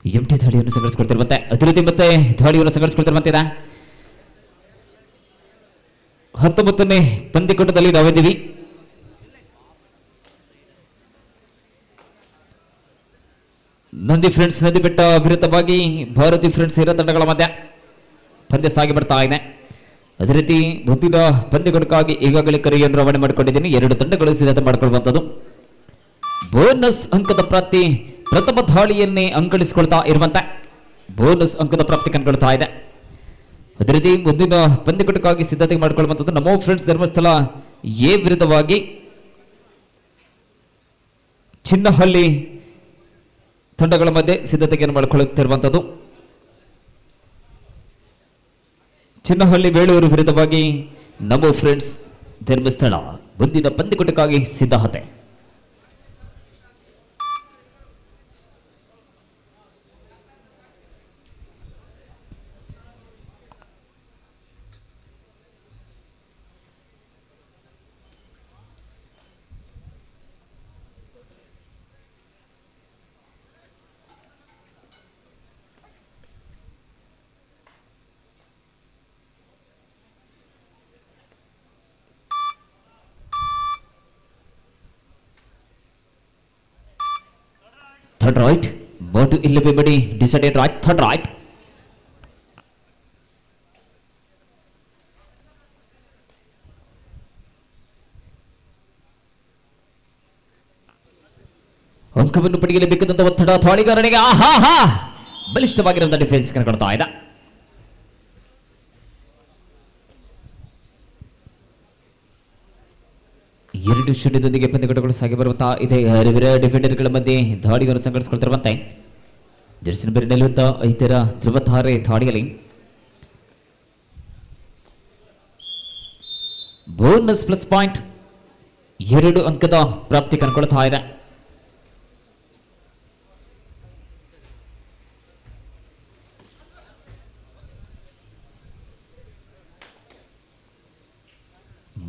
ಎಂಟಿ ದಾಳಿಯನ್ನು ಸಂಘಟಿಸಿಕೊಳ್ತಿರುವಂತೆ ಅದೇ ರೀತಿ ಮತ್ತೆ ದಾಳಿಯನ್ನು ಸಂಘಟಿಸಿಕೊಳ್ತಿರುವಂತಿದೆ 19ನೇ ಪಂದ್ಯಕೂಟದಲ್ಲಿ ನಾವಿದ್ದೀವಿ. ನಂದಿ ಫ್ರೆಂಡ್ಸ್ ನದಿ ಬೆಟ್ಟ ವಿರುದ್ಧವಾಗಿ ಭಾರತಿ ಫ್ರೆಂಡ್ಸ್ ಇರೋ ತಂಡಗಳ ಮಧ್ಯ ಪಂದ್ಯ ಸಾಗಿ ಬರ್ತಾ ಇದೆ. ಅದೇ ರೀತಿ ಮುಂದಿನ ಪಂದ್ಯಗಳಿಗಾಗಿ ಈಗಾಗಲೇ ಕರೆಯನ್ನು ರವಾನೆ ಮಾಡಿಕೊಂಡಿದ್ದೀನಿ. 2 ತಂಡಗಳು ಸಿದ್ಧತೆ ಮಾಡಿಕೊಳ್ಳುವಂಥದ್ದು. ಬೋನಸ್ ಅಂಕದ ಪ್ರಾಪ್ತಿ ಪ್ರಥಮ ದಾಳಿಯನ್ನೇ ಅಂಕಣಿಸಿಕೊಳ್ತಾ ಇರುವಂತೆ ಬೋನಸ್ ಅಂಕದ ಪ್ರಾಪ್ತಿ ಕಂಡುಕೊಳ್ತಾ ಇದೆ. ಅದೇ ರೀತಿ ಮುಂದಿನ ಪಂದ್ಯಕೂಟಕ್ಕಾಗಿ ಸಿದ್ಧತೆ ಮಾಡಿಕೊಳ್ಳುವಂಥದ್ದು ನಮೋ ಫ್ರೆಂಡ್ಸ್ ಧರ್ಮಸ್ಥಳ ಎ ವಿರುದ್ಧವಾಗಿ ಚಿನ್ನಹಳ್ಳಿ ತಂಡಗಳ ಮಧ್ಯೆ ಸಿದ್ಧತೆಯನ್ನು ಮಾಡಿಕೊಳ್ಳುತ್ತಿರುವಂಥದ್ದು. ಚಿನ್ನಹಳ್ಳಿ ಬೇಳೂರು ವಿರುದ್ಧವಾಗಿ ನಮೋ ಫ್ರೆಂಡ್ಸ್ ಧರ್ಮಸ್ಥಳ ಮುಂದಿನ ಪಂದ್ಯಕೂಟಕ್ಕಾಗಿ ಸಿದ್ಧತೆ. Third right, ball to 11 decided right, third right. ಅಂಕವನ್ನು ಪಡೆಯಲೇಬೇಕಾದಂತಹ ಒತ್ತಡ ದಾಳಿಗಾರನಿಗೆ ಆಹಾ ಬಲಿಷ್ಠವಾಗಿರುವಂತಹ ಡಿಫೆನ್ಸ್ ಕಣ್ಕೊಳ್ತಾ ಇದೆ. ಎರಡು ಶೂನ್ಯದೊಂದಿಗೆ ಪಂದ್ಯಕೂಟಗಳು ಸಾಗಿ ಬರುತ್ತಾ ಇದೆ. ಡಿಫೆಂಡರ್ಗಳ ಮಧ್ಯೆ ದಾಳಿಯನ್ನು ಸಂಘಟಿಸಿಕೊಳ್ತಿರುವಂತೆ ಜರ್ಸಿ ನಂಬರ್ 45ರ ಧ್ರುವತಾರೆ ದಾಳಿಯಲ್ಲಿ ಬೋನಸ್ ಪ್ಲಸ್ ಪಾಯಿಂಟ್ 2 ಅಂಕದ ಪ್ರಾಪ್ತಿ ಕಂಡುಕೊಳ್ತಾ ಇದೆ.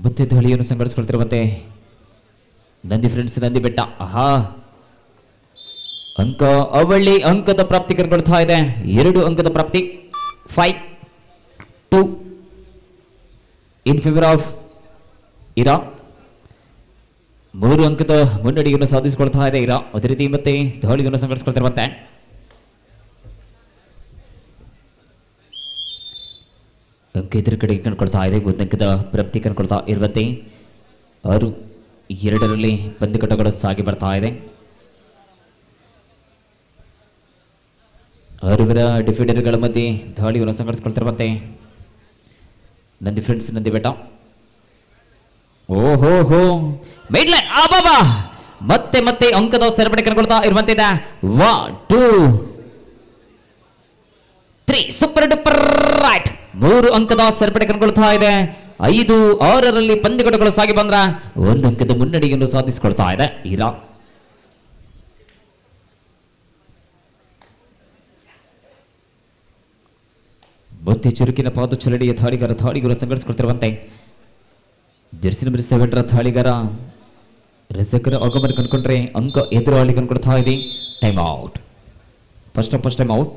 ಮತ್ತೆ ದಾಳಿಯನ್ನು ಸಂಘಟಿಸಿಕೊಳ್ತಿರುವಂತೆ ನಂದಿ ಫ್ರೆಂಡ್ಸ್ ನಂದಿ ಬೆಟ್ಟ ಅಂಕ ಅವಳಿ ಅಂಕದ ಪ್ರಾಪ್ತಿ ಕಂಡುಕೊಳ್ತಾ ಇದೆ. 2 ಅಂಕದ ಪ್ರಾಪ್ತಿ 5-2 ಇನ್ ಫೇವರ್ ಆಫ್ ಇರಾ. 3 ಅಂಕದ ಮುನ್ನಡೆಯನ್ನು ಸಾಧಿಸಿಕೊಳ್ತಾ ಇದೆ ಇರಾ. ಅದೇ ರೀತಿ ಮತ್ತೆ ದಾಳಿಯನ್ನು ಸಂಘಟಿಸಿಕೊಳ್ತಿರುವಂತೆ ಅಂಕ ಎದುರು ಕಡೆಗೆ ಕಂಡುಕೊಳ್ತಾ ಇದೆ. 1 ಅಂಕದ ಪ್ರಾಪ್ತಿ ಕಂಡುಕೊಳ್ತಾ ಇರುವಂತೆ 6-2ರಲ್ಲಿ ಪಂದ್ಯಕೂಟಗಳು ಸಾಗಿ ಬರ್ತಾ ಇದೆ. 6 ಡಿಫೆಂಡರ್ಗಳ ಮಧ್ಯೆ ದಾಳಿಯನ್ನು ಸಂಘಟಿಸಿಕೊಳ್ತಿರುವಂತೆ ನಂದಿ ಫ್ರೆಂಡ್ಸ್ ನಂದಿ ಬೆಟ್ಟ ಓಹೋ ಮೇಡ್ಲೈನ್ ಆಬಾಬಾ ಮತ್ತೆ ಅಂಕದ ಸರಪಳಿ ಕಂಡುಕೊಳ್ತಾ ಇರುವಂತಿದೆ. 1 2 3 ಸೂಪರ್ ಡೂಪರ್ ರೈಟ್. 3 ಅಂಕದ ಸರಪಳಿ ಕಂಡುಕೊಳ್ತಾ ಇದೆ. 5-6ರಲ್ಲಿ ಪಂದ್ಯಕೂಟಗಳು ಸಾಗಿ ಬಂದ್ರ 1 ಅಂಕದ ಮುನ್ನಡೆಯನ್ನು ಸಾಧಿಸಿಕೊಳ್ತಾ ಇದೆ ಇರಾ. ಮತ್ತೆ ಚುರುಕಿನ ಪಾದಚಲನೆಯ ದಾಳಿಗರು ಸಂಘಟಿಸಿಕೊಳ್ತಿರುವಂತೆ ಜರ್ಸಿ ನಂಬರ್ 7ರ ದಾಳಿಗಾರ ರಜಕರ ಆಗಮನ ಕಂಡುಕೊಂಡ್ರೆ ಅಂಕ ಎದುರಾಳಿ ಕಂಡುಕೊಳ್ತಾ ಇದೆ. Time out. First time out.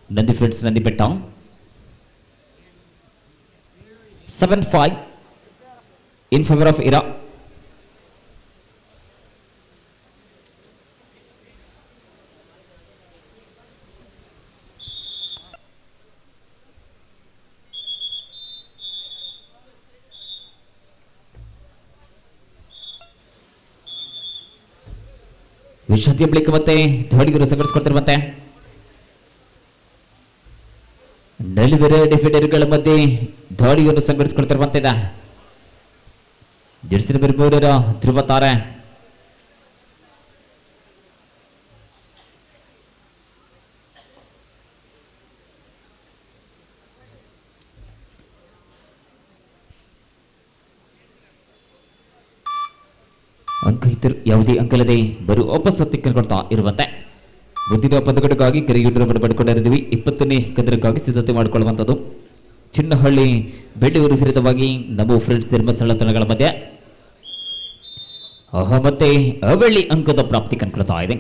Nandi friends Nandi Betta 7-5 in favor of Ira. ವಿಶ್ರಾಂತಿಯ ಬಳಿಕ ಮತ್ತೆ ದಾಳಿಗರು ಸಂಘಟಿಸಿಕೊಳ್ತಿರುವಂತೆ ನಲುವೆರ ಡಿಫೆಂಡರ್ಗಳ ಮಧ್ಯೆ ದಾಳಿಯನ್ನು ಸಂಘಟಿಸಿಕೊಳ್ತಿರುವಂತಿದೆ ಜರ್ಸಿ ನಂಬರ್ 3ರ ಧ್ರುವತಾರೆ. ಅಂಕ ಯಾವುದೇ ಅಂಕಲದೆ ಬರು ವಾಪಸ್ ಹತ್ತಿಕೊಳ್ತಾ ಇರುವಂತೆ ಮುಂದಿನ ಪದಕಕ್ಕಾಗಿ ಕರೆಯನ್ನು ಪಡೆದುಕೊಂಡಿದ್ದೀವಿ. 20ನೇ ಕದರಕ್ಕಾಗಿ ಸಿದ್ಧತೆ ಮಾಡಿಕೊಳ್ಳುವಂಥದ್ದು. ಚಿನ್ನಹಳ್ಳಿ ಬೆಳ್ಳೂರು ವಿರುದ್ಧವಾಗಿ ನಮೋ ಫ್ರೆಂಡ್ಸ್ ಧರ್ಮಸ್ಥಳ ತಂಡಗಳ ಮಧ್ಯೆ ಮತ್ತೆ ಅವಳಿ ಅಂಕದ ಪ್ರಾಪ್ತಿ ಕಂಡುಕೊಳ್ತಾ ಇದೆ.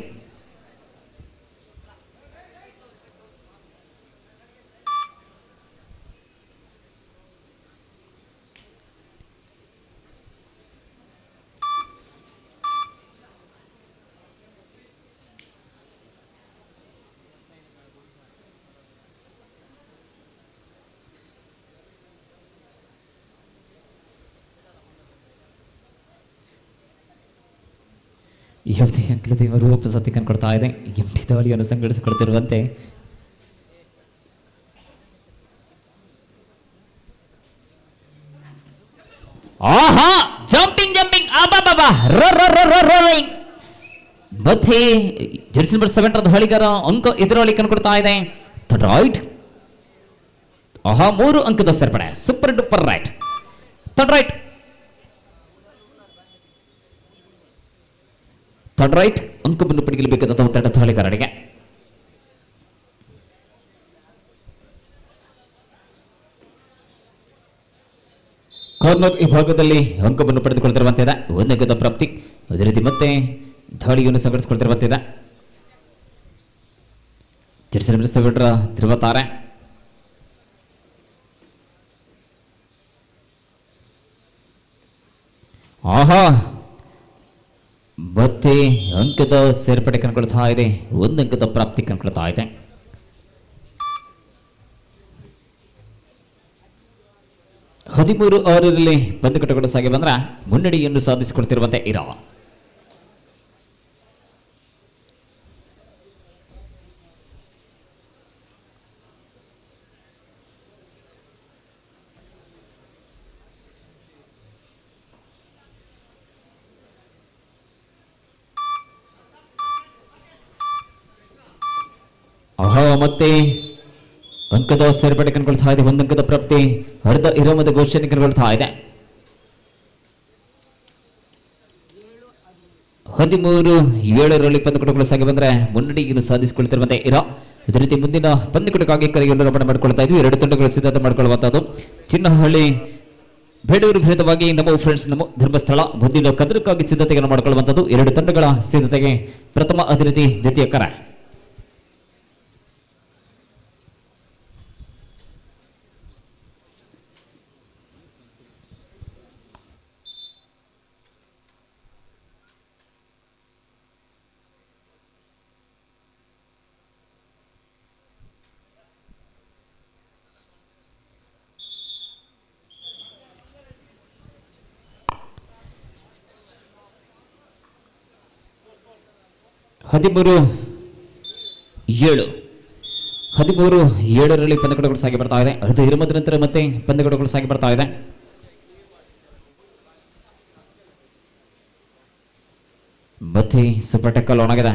ಎಫ್ಡಿ ಅಂಕಲತಿ ಮರುವಪಸತಿ ಕನ್ಕೊಡ್ತಾ ಇದೆ ಎಫ್ಡಿ ದಾಳಿಯನ್ನು ಸಂಘಟಿಸಿಕೊಡ್ತಿರುವಂತೆ ಆಹಾ ಜಂಪಿಂಗ್ ಜಂಪಿಂಗ್ ಅಬಾಬಾ ಮತ್ತೆ ಜರ್ಸಿ ನಂಬರ್ 7 ರ ಹಳಿಗಾರ ಅಂಕ ಎದುರಾಳಿ ಕನ್ಕೊಡ್ತಾ ಇದೆ ರೈಟ್. ಆಹಾ 3 ಅಂಕದ ಸೇರ್ಪಡೆ super duper right right right ಅಂಕವನ್ನು ಪಡೆಯಬೇಕಾದ ತಂಡದ ಹಳಿಗಾರರಿಗೆ ಕಾರ್ನರ್ ವಿಭಾಗದಲ್ಲಿ ಅಂಕವನ್ನು ಪಡೆದುಕೊಳ್ತಿರುವಂತಿದೆ 1 ಅಂಕದ ಪ್ರಾಪ್ತಿ. ಅದೇ ರೀತಿ ಮತ್ತೆ ದಾಳಿಯನ್ನು ಸಂಘಟಿಸಿಕೊಳ್ತಿರುವಂತಿದೆ ಜರ್ಸಿ ನಂಬರ್ 7 ರ ಧ್ರುವತಾರೆ. ಆಹಾ ಮತ್ತೆ ಅಂಕದ ಸೇರ್ಪಡೆ ಕನ್ಕೊಳ್ತಾ ಇದೆ 1 ಅಂಕದ ಪ್ರಾಪ್ತಿ ಕನ್ಕೊಳ್ತಾ ಇದೆ. ಹದಿಮೂರು ಓವರಲ್ಲಿ ಪಂದ್ಯ ಕಟ್ಟುಕೊಂಡು ಸಾಗಿ ಬಂದ್ರ ಮುನ್ನಡೆಯನ್ನು ಸಾಧಿಸಿಕೊಳ್ತಿರುವಂತೆ ಇರೋ ಆಹಾ ಮತ್ತೆ ಅಂಕದ ಸೇರ್ಪಡೆ ಕನ್ಕೊಳ್ತಾ ಇದೆ 1 ಅಂಕದ ಪ್ರಾಪ್ತಿ. ಅರ್ಧ ಇರೋಮದ ಘೋಷಣೆ ಕನ್ಕೊಳ್ತಾ ಇದೆ 13-7 ಪಂದ್ಯಕೂಟಗಳು ಸಾಗಿ ಬಂದ್ರೆ ಮುನ್ನಡೆಯನ್ನು ಸಾಧಿಸಿಕೊಳ್ತಿರುವಂತೆ ಇರೋ. ಅದೇ ರೀತಿ ಮುಂದಿನ ಪಂದ್ಯಕೂಟಕ್ಕಾಗಿ ಕರೆಯನ್ನು ರವಾನೆ ಮಾಡಿಕೊಳ್ತಾ ಇದ್ವಿ. 2 ತಂಡಗಳು ಸಿದ್ಧತೆ ಮಾಡಿಕೊಳ್ಳುವಂತದ್ದು ಚಿನ್ನಹಳ್ಳಿ ಬೇಡೂರು ವಿರುದ್ಧವಾಗಿ ನಮ್ಮ ಫ್ರೆಂಡ್ಸ್ ನಮ್ಮ ಧರ್ಮಸ್ಥಳ ಮುಂದಿನ ಕದರಕ್ಕಾಗಿ ಸಿದ್ಧತೆಯನ್ನು ಮಾಡಿಕೊಳ್ಳುವಂತದ್ದು 2 ತಂಡಗಳ ಸಿದ್ಧತೆಗೆ ಪ್ರಥಮ ಅದೇ ರೀತಿ ದ್ವಿತೀಯ ಕರೆ. ಹದಿಮೂರು 7 ಪಂದ್ಯಕೂಟಗಳು ಸಾಗಿ ಬರ್ತಾ ಇದೆ. ಅರ್ಧ ಇರುಮದ ನಂತರ ಮತ್ತೆ ಪಂದ್ಯಕೂಟಗಳು ಸಾಗಿ ಬರ್ತಾ ಇದೆ. ಮತ್ತೆ ಸೂಪರ್ ಟಕ್ಕಲ್ ಆನ್ ಆಗಿದೆ.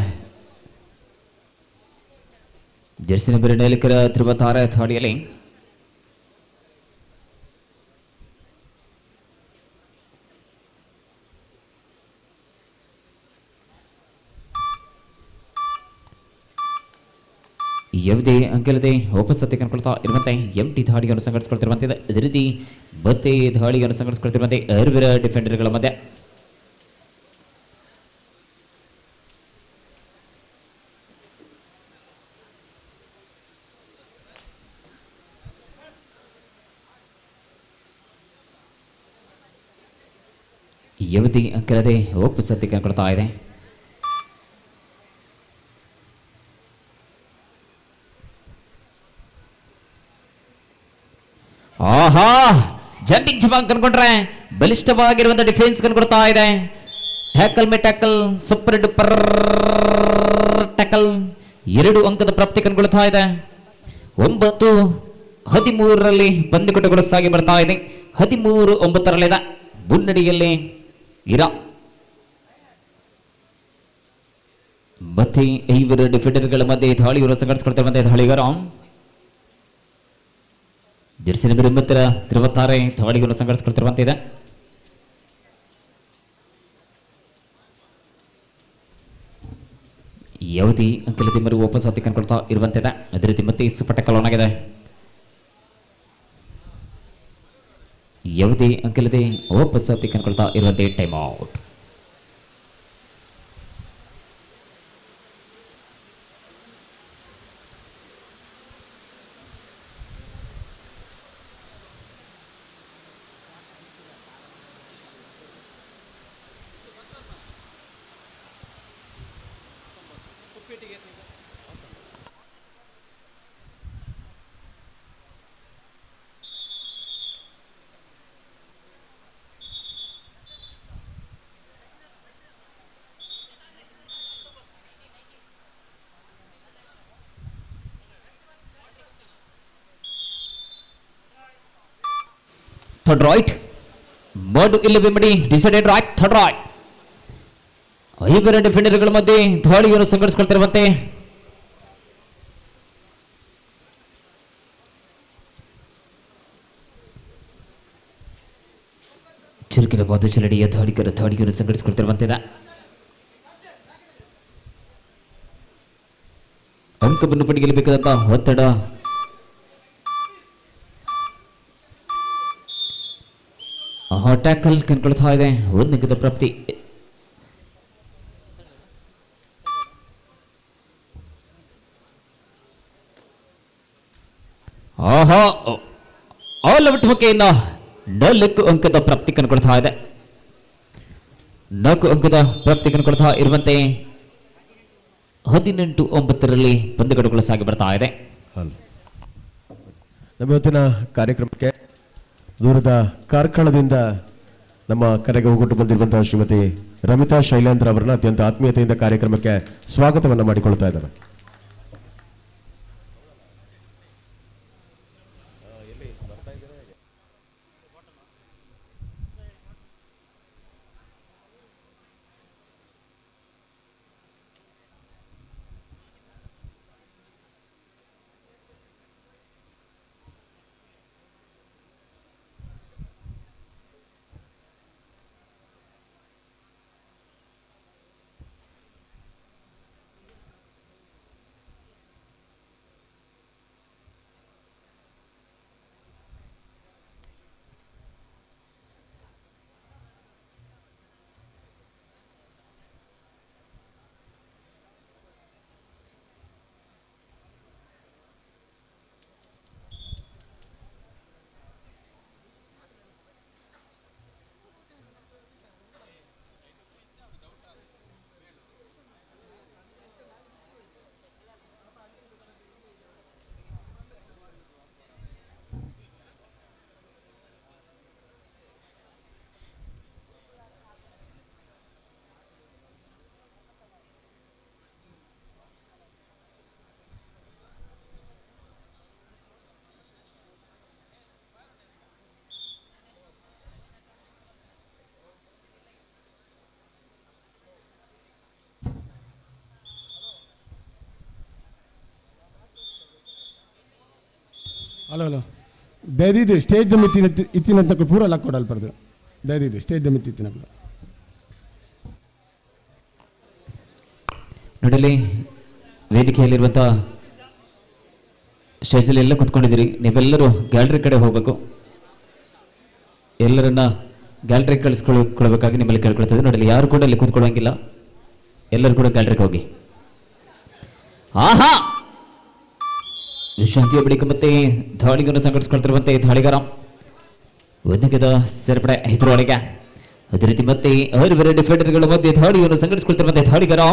ಜರ್ಸಿ ನಂಬರ್ 4 ರ 36 ಥಾಡಿಯಲ್ಲಿ ಯಾವುದೇ ಅಂಕಲದೆ ವಾಪಸ್ಸತ್ತೆ ಕನ್ಕೊಳ್ತಾ ಇರುವಂತೆ ಎಂಟಿ ದಾಳಿಯನ್ನು ಸಂಘಟಿಸಿಕೊಳ್ತಿರುವಂತಿದೆ. ಅದೇ ರೀತಿ ಮತ್ತೆ ದಾಳಿಯನ್ನು ಸಂಘಟಿಸಿಕೊಳ್ತಿರುವಂತೆ ಅರ್ವಿರ ಡಿಫೆಂಡರ್ಗಳ ಮಧ್ಯೆ ಯಾವುದೇ ಅಂಕಲದೆ ವಾಪಸ್ಸತ್ತೆ ಕನ್ಕೊಳ್ತಾ ಇದೆ. ಆಹಾ ಜಂಪಿಂಗ್ ಜಪಾಂಗ್ ಕನ್ಕೊಂಡ್ರೆ ಬಲಿಷ್ಠವಾಗಿರುವಂತಹ ಡಿಫೆನ್ಸ್ ಕನ್ಕೊಡ್ತಾ ಇದೆ. Tackle May tackle super duper tackle 2 ಅಂಕದ ಪ್ರಾಪ್ತಿ ಕನ್ಕೊಳ್ತಾ ಇದೆ. 9-13 ಪಂದ್ಯಕೂಟಗಳು ಸಾಗಿ ಬರ್ತಾ ಇದೆ. 13-9 ಮುನ್ನಡೆಯಲ್ಲಿ ಇರಾ. ಮತ್ತೆ 5 ಡಿಫೆಂಡರ್ಗಳ ಮಧ್ಯೆ ದಾಳಿಯನ್ನು ಸಂಘಟಿಸಿಕೊಳ್ತಿರುವಂತಹ ದಾಳಿಗಾರ ಜರ್ಸಿ ನಂಬರ್ 9 ರ 36 ದಾಳಿಯನ್ನು ಸಂಘಟಿಸಿಕೊಳ್ತಿರುವಂತಿದೆ. ಯಾವುದೇ ಅಂಕಲತಿ ಮರು ವಾಪಸ್ ಹತ್ತಿ ಕನ್ಕೊಳ್ತಾ ಇರುವಂತಿದೆ. ಅದೇ ರೀತಿ ಮತ್ತೆ ಸೂಪರ್ ಟಕ್ಕಲ್ ಆನ್ ಆಗಿದೆ. ಯಾವುದೇ ಅಂಕಲತಿ ವಾಪಸ್ ಹತ್ತಿ ಕನ್ಕೊಳ್ತಾ ಇರುವಂತೆ time out. Third right mode ಇಲ್ಲಿ ಬಿಂಬಡಿ ಡಿಸೈಡೆಡ್ ರೈಟ್ ಥರ್ಡ್ ರೈಟ್. ಇಬ್ಬರ ಡಿಫೆಂಡರ್ಗಳ ಮಧ್ಯೆ ದಾಳಿಯನ್ನು ಸಂಘಟಿಸಿಕೊಳ್ತಿರುವಂತೆ ಚುರುಕಿನ ವಾದಚಲಡಿಯ ದಾಳಿಗರು ಸಂಘಟಿಸಿಕೊಳ್ತಿರುವಂತಿದೆ. ಅಂಕವನ್ನು ಪಡೆಯಲೇಬೇಕಾದಂತಹ ಒತ್ತಡ ಟ್ಯಾಕಲ್ ಕನ್ಕೊಳ್ತಾ ಇದೆ. ಒಂದು ಅಂಕದ ಪ್ರಾಪ್ತಿ. ಆಹಾ ಆಲ್ ಔಟ್ ಹೊಕ್ಕೆಯಿಂದ 4 ಅಂಕದ ಪ್ರಾಪ್ತಿ ಕನ್ಕೊಳ್ತಾ ಇದೆ. 4 ಅಂಕದ ಪ್ರಾಪ್ತಿ ಕನ್ಕೊಳ್ತಾ ಇರುವಂತೆ 18-9 ಪಂದ್ಯಗಳು ಸಾಗಿ ಬರ್ತಾ ಇದೆ. ನಮ್ಮ ಇವತ್ತಿನ ಕಾರ್ಯಕ್ರಮಕ್ಕೆ ದೂರದ ಕಾರ್ಕಳದಿಂದ ನಮ್ಮ ಕರೆಗೆ ಹೋಗಿಟ್ಟು ಬಂದಿರುವಂತಹ ಶ್ರೀಮತಿ ರಮಿತಾ ಶೈಲೇಂದ್ರ ಅವರನ್ನ ಅತ್ಯಂತ ಆತ್ಮೀಯತೆಯಿಂದ ಕಾರ್ಯಕ್ರಮಕ್ಕೆ ಸ್ವಾಗತವನ್ನು ಮಾಡಿಕೊಳ್ತಾ ಇದ್ದಾರೆ. ಹಲೋ ದಯದಿದ್ದು ಸ್ಟೇಜ್ ಮಿತಿ ಇತ್ತಿನಂತ ಪೂರ ಲಕ್ ಕೊಡಲ್ಪಡ್ದು. ದಯದಿದ್ದು ಸ್ಟೇಜ್ ಮಿತಿ ಇತ್ತಿನ ನೋಡಲಿ ವೇದಿಕೆಯಲ್ಲಿರುವಂಥ ಸ್ಟೇಜಲ್ಲಿ ಎಲ್ಲ ಕುತ್ಕೊಂಡಿದ್ದೀರಿ. ನೀವೆಲ್ಲರೂ ಗ್ಯಾಲರಿ ಕಡೆ ಹೋಗಬೇಕು. ಎಲ್ಲರನ್ನ ಗ್ಯಾಲರಿ ಕಳಿಸ್ಕೊಳ್ಬೇಕಾಗಿ ನಿಮ್ಮಲ್ಲಿ ಕೇಳ್ಕೊಳ್ತದೆ. ನೋಡಲಿ ಯಾರು ಕೂಡ ಅಲ್ಲಿ ಕೂತ್ಕೊಳ್ಳೋಂಗಿಲ್ಲ. ಎಲ್ಲರೂ ಕೂಡ ಗ್ಯಾಲರಿಗೆ ಹೋಗಿ. ಆಹಾ ವಿಶ್ರಾಂತಿಯ ಬಳಿಕ ಮತ್ತೆ ದಾಳಿಗನ್ನು ಸಂಘಟಿಸಿಕೊಳ್ತಿರುವಂತೆ ದಾಳಿಗಾರ ಒಂದಕ್ಕಿದ ಸೇರ್ಪಡೆ ಇದರೊಳಗೆ. ಅದೇ ರೀತಿ ಮತ್ತೆ ಬೇರೆ ಡಿಫೆಂಡರ್ಗಳ ಮಧ್ಯೆ ದಾಳಿಯನ್ನು ಸಂಘಟಿಸಿಕೊಳ್ತಿರುವಂತೆ ದಾಳಿಗಾರ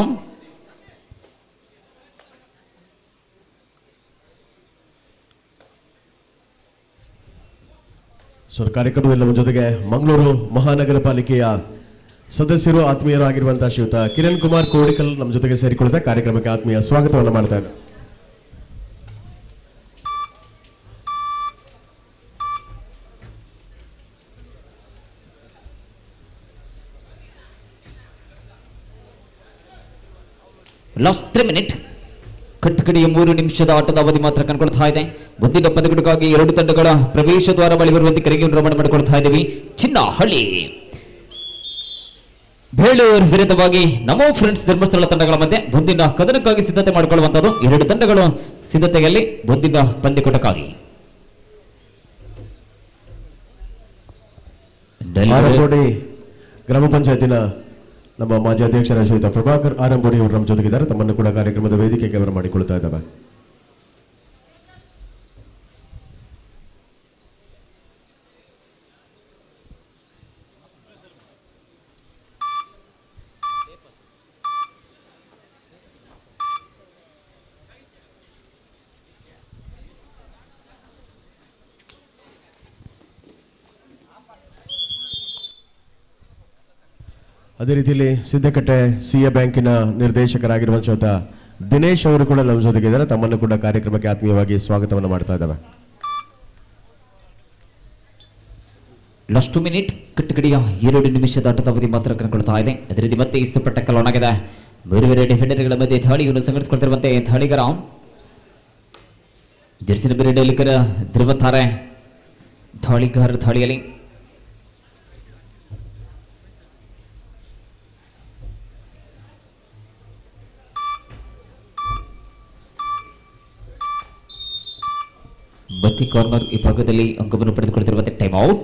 ಕಾರ್ಯಕ್ರಮದಲ್ಲಿ ನಮ್ಮ ಜೊತೆಗೆ ಮಂಗಳೂರು ಮಹಾನಗರ ಪಾಲಿಕೆಯ ಸದಸ್ಯರು ಆತ್ಮೀಯರು ಆಗಿರುವಂತಹ ಶ್ರೀಯುತ ಕಿರಣ್ ಕುಮಾರ್ ಕೋಡಿಕಲ್ ನಮ್ಮ ಜೊತೆಗೆ ಸೇರಿಕೊಳ್ಳುತ್ತಾ ಕಾರ್ಯಕ್ರಮಕ್ಕೆ ಆತ್ಮೀಯ ಸ್ವಾಗತವನ್ನು ಮಾಡ್ತಾ ಇದ್ದಾರೆ. ಲಾಸ್ಟ್ 3 ಮಿನಿಟ್ ಕಟ್ಟಕಡೆಯ 3 ನಿಮಿಷದ ಆಟದ ಅವಧಿ ಮಾತ್ರ ಕಣ್ಕೊಳ್ತಾ ಇದೆ. ಮುಂದಿನ ಪಂದ್ಯಗಳಿಗಾಗಿ 2 ತಂಡಗಳ ಪ್ರವೇಶ ದ್ವಾರ ಬಳಿ ಬರುವಂತೆ ಕರೆಯನ್ನು ರವಾನೆ ಮಾಡಿಕೊಳ್ತಾ ಇದ್ದೀವಿ. ಚಿನ್ನಹಳ್ಳಿ ಬೇಳೂರು ವಿರುದ್ಧವಾಗಿ ನಮೋ ಫ್ರೆಂಡ್ಸ್ ಧರ್ಮಸ್ಥಳ ತಂಡಗಳ ಮಧ್ಯೆ ಮುಂದಿನ ಕದನಕ್ಕಾಗಿ ಸಿದ್ಧತೆ ಮಾಡಿಕೊಳ್ಳುವಂತದ್ದು. 2 ತಂಡಗಳು ಸಿದ್ಧತೆಯಲ್ಲಿ ಮುಂದಿನ ಪಂದ್ಯಕೂಟಕ್ಕಾಗಿ ಗ್ರಾಮ ಪಂಚಾಯತಿನ ನಮ್ಮ ಮಾಜಿ ಅಧ್ಯಕ್ಷರ ಶ್ರೀಯುತ ಪ್ರಭಾಕರ್ ಆರಂಬೋಡಿ ಅವರು ನಮ್ಮ ಜೊತೆಗಿದ್ದಾರೆ. ತಮ್ಮನ್ನು ಕೂಡ ಕಾರ್ಯಕ್ರಮದ ವೇದಿಕೆಗೆ ಬರಮಾಡಿಕೊಳ್ತಾ ಇದ್ದಾವೆ. ಅದೇ ರೀತಿಯಲ್ಲಿ ಸಿದ್ದಕಟ್ಟೆ ಸಿಎ ಬ್ಯಾಂಕಿನ ನಿರ್ದೇಶಕರಾಗಿರುವಂತಹ ದಿನೇಶ್ ಅವರು ಕೂಡ ನಮ್ಮ ಜೊತೆಗಿದ್ದಾರೆ. ತಮ್ಮನ್ನು ಕೂಡ ಕಾರ್ಯಕ್ರಮಕ್ಕೆ ಆತ್ಮೀಯವಾಗಿ ಸ್ವಾಗತವನ್ನು ಮಾಡ್ತಾ ಇದ್ದಾವೆ. ಲಾಸ್ಟ್ 2 ಮಿನಿಟ್ ಕಟ್ಟಕಡೆಯ 2 ನಿಮಿಷದ ಆಟದ ಅವಧಿ ಮಾತ್ರ ಕಣ್ಕೊಳ್ತಾ ಇದೆ. ಅದೇ ರೀತಿ ಮತ್ತೆ ಇಷ್ಟಪಟ್ಟ ಕಲೋನಾಗಿದೆ. ಬೇರೆ ಬೇರೆ ಡಿಫೆಂಡರ್ಗಳ ಮಧ್ಯೆ ದಾಳಿಯನ್ನು ಸಂಘಟಿಸಿಕೊಳ್ತಿರುವಂತೆ ದಾಳಿಗರ ಜರ್ಸಿನ ಬೇರೆ ಡೈಲಿಕರ ಧ್ರುವತಾರೆ ದಾಳಿಗಾರ ದಾಳಿಯಲ್ಲಿ ಬತ್ತಿ ಕಾರ್ನರ್ ಈ ಭಾಗದಲ್ಲಿ ಅಂಕವನ್ನು ಪಡೆದುಕೊಳ್ತಿರುವಂತೆ ಟೈಮ್ ಔಟ್.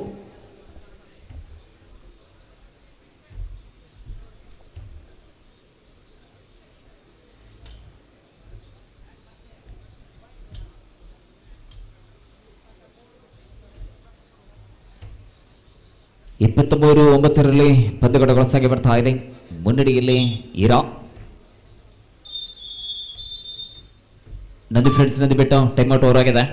ಇಪ್ಪತ್ಮೂರು 9 ಪಂದ್ಯಗಳು ಸಾಗಿ ಬರ್ತಾ ಇದೆ. ಮುನ್ನಡೆಯಲ್ಲಿ ಇರಾ Nandi friends Nandi Betta time out over ಆಗಿದೆ.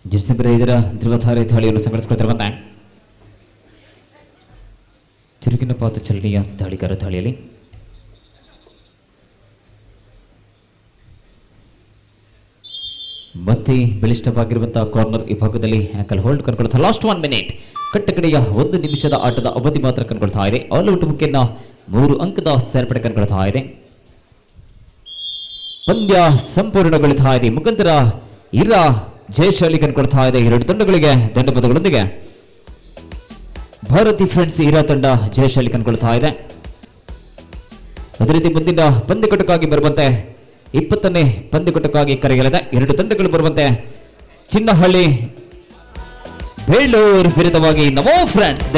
ಡಿಸೆಂಬರ್ 5 ಧ್ರುವಧಾರೆ ದಾಳಿಯನ್ನು ಸಂಘಟಿಸಿಕೊಳ್ತಿರುವಂತೆ ಚುರುಕಿನ ಪಾತು ಚಲನೆಯ ದಾಳಿಗಾರ ದಾಳಿಯಲ್ಲಿ ಮತ್ತೆ ಬಲಿಷ್ಠವಾಗಿರುವಂತಹ ಕಾರ್ನರ್ ಈ ಭಾಗದಲ್ಲಿ ಆಂಕಲ್ ಹೋಲ್ಡ್ ಕನ್ಕೊಳ್ತಾ ಲಾಸ್ಟ್ 1 ಮಿನಿಟ್ ಕಟ್ಟಕಡೆಯ 1 ನಿಮಿಷದ ಆಟದ ಅವಧಿ ಮಾತ್ರ ಕನ್ಕೊಳ್ತಾ ಇದೆ. ಆಲ್ ಔಟ್ ಮುಖ್ಯನ 3 ಅಂಕದ ಸೇರ್ಪಡೆ ಕನ್ಕೊಳ್ತಾ ಇದೆ. ಪಂದ್ಯ ಸಂಪೂರ್ಣಗೊಳ್ತಾ ಇದೆ. ಮುಖಾಂತರ ಇರಾ ಜಯಶಾಲಿ ಕನ್ಕೊಳ್ತಾ ಇದೆ. 2 ತಂಡಗಳಿಗೆ ಧನ್ಯವಾದಗಳೊಂದಿಗೆ ಭಾರತಿ ಫ್ರೆಂಡ್ಸ್ ಇರಾ ತಂಡ ಜಯಶಾಲಿ ಕನ್ಕೊಳ್ತಾ ಇದೆ. ಅದೇ ರೀತಿ ಮುಂದಿನ ಪಂದ್ಯಕೂಟಕ್ಕಾಗಿ ಬರುವಂತೆ 20ನೇ ಪಂದ್ಯಕೂಟಕ್ಕಾಗಿ ಕರೆಯಲಿದೆ. 2 ತಂಡಗಳು ಬರುವಂತೆ ಚಿನ್ನಹಳ್ಳಿ ಬೇಳೂರು ವಿರುದ್ಧವಾಗಿ ನಮೋ ಫ್ರೆಂಡ್ಸ್.